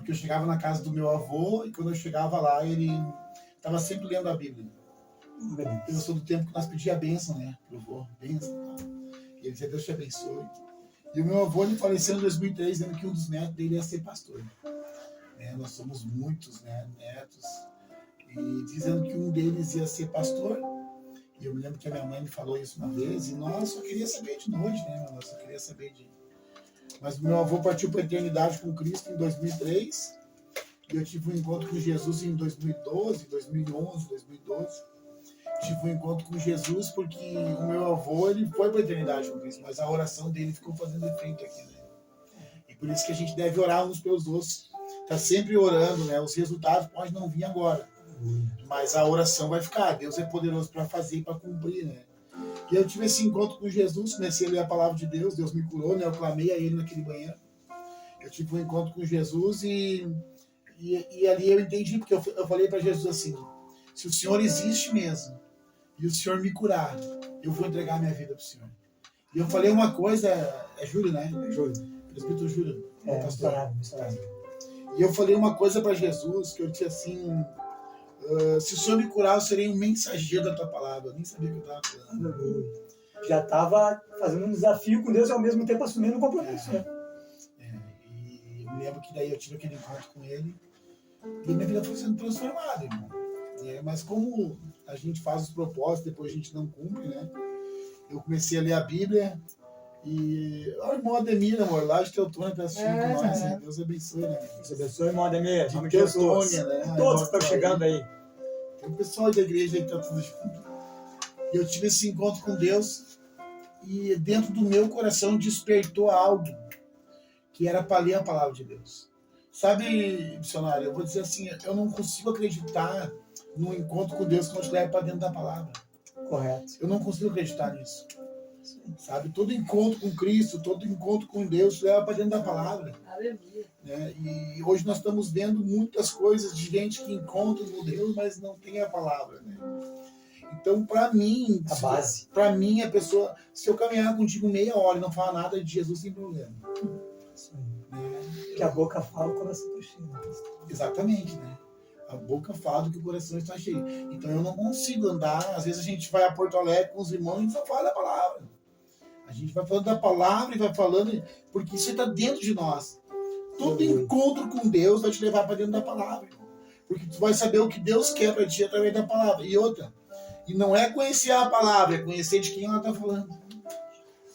porque eu chegava na casa do meu avô e quando eu chegava lá, ele estava sempre lendo a Bíblia. Eu sou do tempo que nós pedíamos a bênção, né? Pro avô, bênção e tal. E ele dizia, Deus te abençoe. E o meu avô, ele faleceu em 2003, dizendo que um dos netos dele ia ser pastor. Né? Nós somos muitos, né, netos. E dizendo que um deles ia ser pastor. E eu me lembro que a minha mãe me falou isso uma vez, e nós só queria saber de noite, né? Nós só queria saber de... Mas meu avô partiu para a eternidade com Cristo em 2003, e eu tive um encontro com Jesus em 2012, 2011, 2012. Tive um encontro com Jesus porque o meu avô, ele foi para a eternidade com Cristo, mas a oração dele ficou fazendo efeito aqui, né? E por isso que a gente deve orar uns pelos outros. Tá sempre orando, né? Os resultados podem não vir agora, mas a oração vai ficar. Deus é poderoso para fazer e para cumprir, né? E eu tive esse encontro com Jesus, comecei a ler a palavra de Deus, Deus me curou, né? Eu clamei a Ele naquele banheiro. Eu tive um encontro com Jesus e ali eu entendi, porque eu falei para Jesus assim, se o Senhor existe mesmo, e o Senhor me curar, eu vou entregar minha vida para o Senhor. E eu falei uma coisa, é Júlio, né? É Júlio. Presbítero Júlio. Pastor. E eu falei uma coisa para Jesus, que eu disse assim, se o Senhor me curar, eu serei um mensageiro da tua palavra. Eu nem sabia que eu estava falando. Já estava fazendo um desafio com Deus e ao mesmo tempo assumindo um compromisso, né? E eu me lembro que daí eu tive aquele encontro com ele, e minha vida foi sendo transformada, irmão. Mas como a gente faz os propósitos, depois a gente não cumpre, né? Eu comecei a ler a Bíblia e o irmão Ademir, amor, lá de Teutônia, está assistindo com nós, né? Deus abençoe, né? Deus abençoe, irmão Ademir. De Teutônia, né? Todos que estão chegando aí. Tem o pessoal da igreja aí que está tudo junto. E eu tive esse encontro com Deus e dentro do meu coração despertou algo que era para ler a palavra de Deus. Sabe, missionário, eu vou dizer assim, eu não consigo acreditar no encontro com Deus que nos leva para dentro da palavra. Correto. Eu não consigo acreditar nisso. Sabe, todo encontro com Cristo, todo encontro com Deus leva para dentro da palavra. Aleluia. Né? E hoje nós estamos vendo muitas coisas de gente que encontra com Deus, mas não tem a palavra. Né? Então, para mim, a base. Para mim, a pessoa, se eu caminhar contigo meia hora e não falar nada de Jesus, sem problema. Isso aí. Né? Que a boca fala, o coração está cheio. Exatamente, né? A boca fala do que o coração está cheio. Então eu não consigo andar. Às vezes a gente vai a Porto Alegre com os irmãos e só fala da palavra. A gente vai falando da palavra e vai falando, porque isso está dentro de nós. Todo encontro com Deus vai te levar para dentro da palavra. Porque tu vai saber o que Deus quer para ti através da palavra. E outra, e não é conhecer a palavra, é conhecer de quem ela está falando.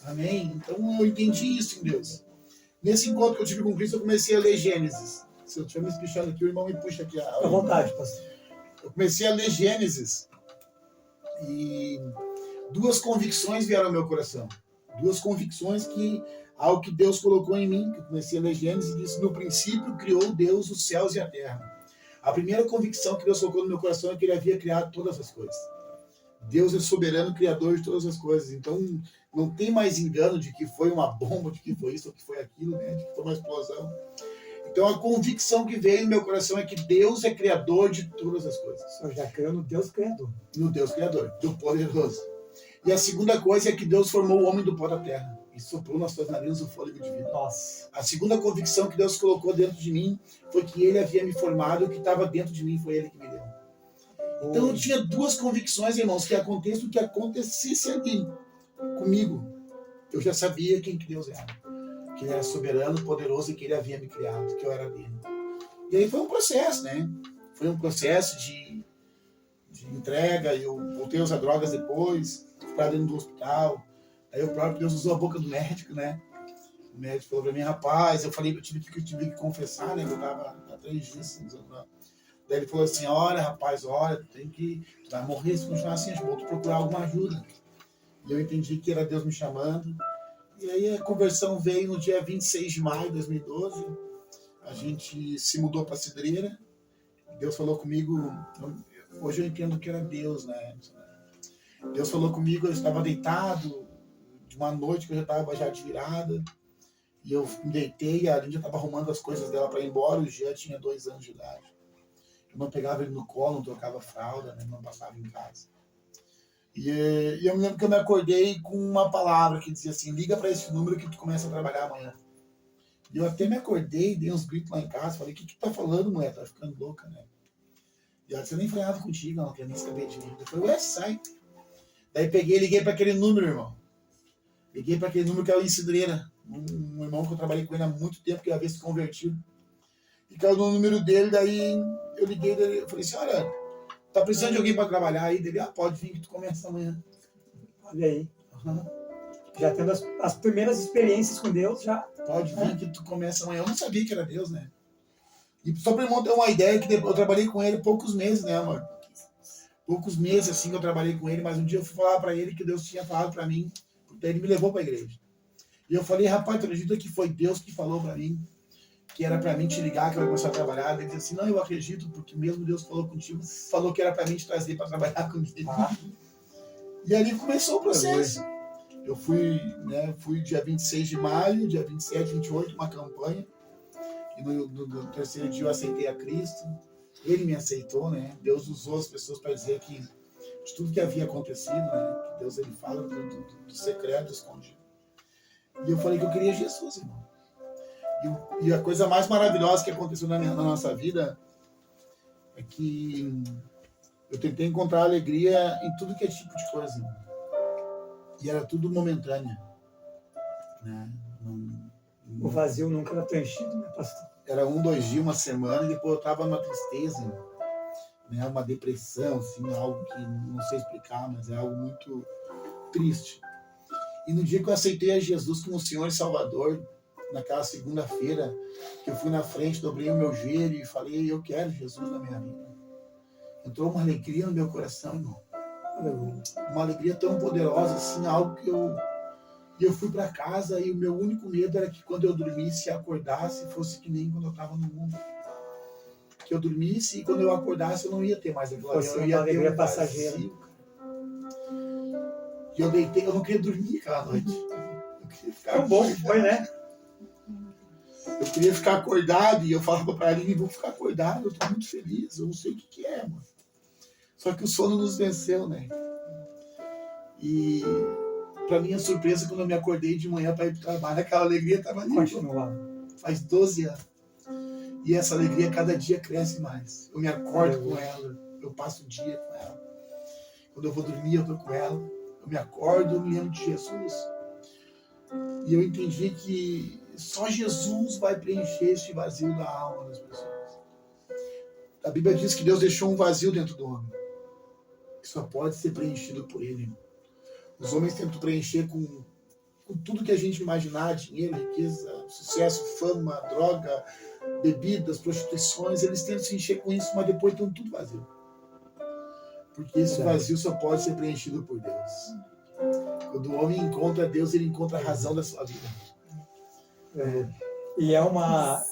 Amém? Então eu entendi isso em Deus. Nesse encontro que eu tive com Cristo, eu comecei a ler Gênesis. Se eu estiver me espichando aqui, o irmão me puxa aqui. À vontade, pastor. Eu comecei a ler Gênesis e duas convicções vieram ao meu coração. Duas convicções que algo que Deus colocou em mim, que eu comecei a ler Gênesis e disse, no princípio criou Deus os céus e a terra. A primeira convicção que Deus colocou no meu coração é que Ele havia criado todas as coisas. Deus é soberano, criador de todas as coisas. Então, não tem mais engano de que foi uma bomba, de que foi isso ou que foi aquilo, né? De que foi uma explosão. Então, a convicção que veio no meu coração é que Deus é criador de todas as coisas. O Senhor já criou no Deus Criador. No Deus Criador, do Poderoso. E a segunda coisa é que Deus formou o homem do pó da terra e soprou nas suas narinas o fôlego de vida. Nossa. A segunda convicção que Deus colocou dentro de mim foi que Ele havia me formado e o que estava dentro de mim foi Ele que me deu. Então eu tinha duas convicções, irmãos, que aconteça o que acontecesse ali comigo. Eu já sabia quem que Deus era. Que Ele era soberano, poderoso e que Ele havia me criado, que eu era dele. E aí foi um processo, né? Foi um processo de entrega. Eu voltei a usar drogas depois, ficar dentro do hospital. Aí o próprio Deus usou a boca do médico, né? O médico falou pra mim, rapaz, eu tive que confessar, né? Eu estava há 3 dias usando drogas. Daí ele falou assim, olha, rapaz, olha, tu vai morrer se continuar assim, vou procurar alguma ajuda. E eu entendi que era Deus me chamando. E aí a conversão veio no dia 26 de maio de 2012. A gente se mudou para Cidreira. Deus falou comigo, hoje eu entendo que era Deus, né? Deus falou comigo, eu estava deitado, de uma noite que eu já estava já de virada. E eu me deitei, a Lídia estava arrumando as coisas dela para ir embora, o Jean tinha 2 anos de idade. Eu não pegava ele no colo, não trocava fralda, né? Não passava em casa. E eu me lembro que eu me acordei com uma palavra que dizia assim, liga para esse número que tu começa a trabalhar amanhã. Eu até me acordei, dei uns gritos lá em casa, falei, o que tá falando, mulher? Tá ficando louca, né? E ela disse, eu nem falei nada contigo, não quer nem saber de mim. Eu falei, ué, sai. Daí peguei e liguei pra aquele número, irmão. Liguei pra aquele número que é o Isidreira. Um irmão que eu trabalhei com ele há muito tempo, que ia ver se convertido. E caiu no número dele, daí eu liguei, eu falei, senhora, tá precisando de alguém pra trabalhar aí? Dele, pode vir que tu começa amanhã. Olha aí. Uhum. Já tendo as primeiras experiências com Deus, já. Pode vir que tu começa amanhã. Eu não sabia que era Deus, né? E só pra irmão ter uma ideia, que eu trabalhei com ele poucos meses, né, amor? Poucos meses, assim, que eu trabalhei com ele, mas um dia eu fui falar pra ele que Deus tinha falado pra mim, porque ele me levou pra igreja. E eu falei, rapaz, tu acredita que foi Deus que falou pra mim, que era pra mim te ligar, que eu ia começar a trabalhar? Ele disse assim, não, eu acredito, porque mesmo Deus falou contigo, falou que era pra mim te trazer pra trabalhar comigo. E ali começou o processo. Eu fui dia 26 de maio, dia 27, 28, uma campanha. E no terceiro dia eu aceitei a Cristo. Ele me aceitou, né? Deus usou as pessoas para dizer que de tudo que havia acontecido, né? Que Deus ele fala do secreto, escondido. E eu falei que eu queria Jesus, irmão. E a coisa mais maravilhosa que aconteceu na nossa vida é que eu tentei encontrar alegria em tudo que é tipo de coisa, irmão. E era tudo momentâneo, né? O vazio nunca era preenchido, né, pastor? Era 1, 2 dias, uma semana, e depois eu estava numa tristeza, né? Uma depressão, assim, algo que não sei explicar, mas é algo muito triste. E no dia que eu aceitei a Jesus como Senhor e Salvador, naquela segunda-feira, que eu fui na frente, dobrei o meu joelho e falei, eu quero Jesus na minha vida. Entrou uma alegria no meu coração, irmão. Uma alegria tão poderosa, assim, algo que eu fui para casa e o meu único medo era que quando eu dormisse e acordasse, fosse que nem quando eu estava no mundo. Que eu dormisse e quando eu acordasse eu não ia ter mais aquela alegria. Eu ia ter um passageira. E eu deitei, eu não queria dormir aquela noite. Eu queria ficar tão bom que foi, né? Eu queria ficar acordado e eu falava para ele, vou ficar acordado, eu tô muito feliz, eu não sei o que é, mano. Só que o sono nos venceu, né? E para minha surpresa, quando eu me acordei de manhã para ir para o trabalho, aquela alegria estava ali. Faz 12 anos. E essa alegria cada dia cresce mais. Eu me acordo com ela, eu passo o dia com ela. Quando eu vou dormir, eu tô com ela. Eu me acordo, eu me lembro de Jesus. E eu entendi que só Jesus vai preencher este vazio da alma das pessoas. A Bíblia diz que Deus deixou um vazio dentro do homem, que só pode ser preenchido por Ele. Os homens tentam preencher com tudo que a gente imaginar, dinheiro, riqueza, sucesso, fama, droga, bebidas, prostituições, eles tentam se encher com isso, mas depois estão tudo vazio. Porque esse vazio só pode ser preenchido por Deus. Quando o homem encontra Deus, ele encontra a razão da sua vida. E é uma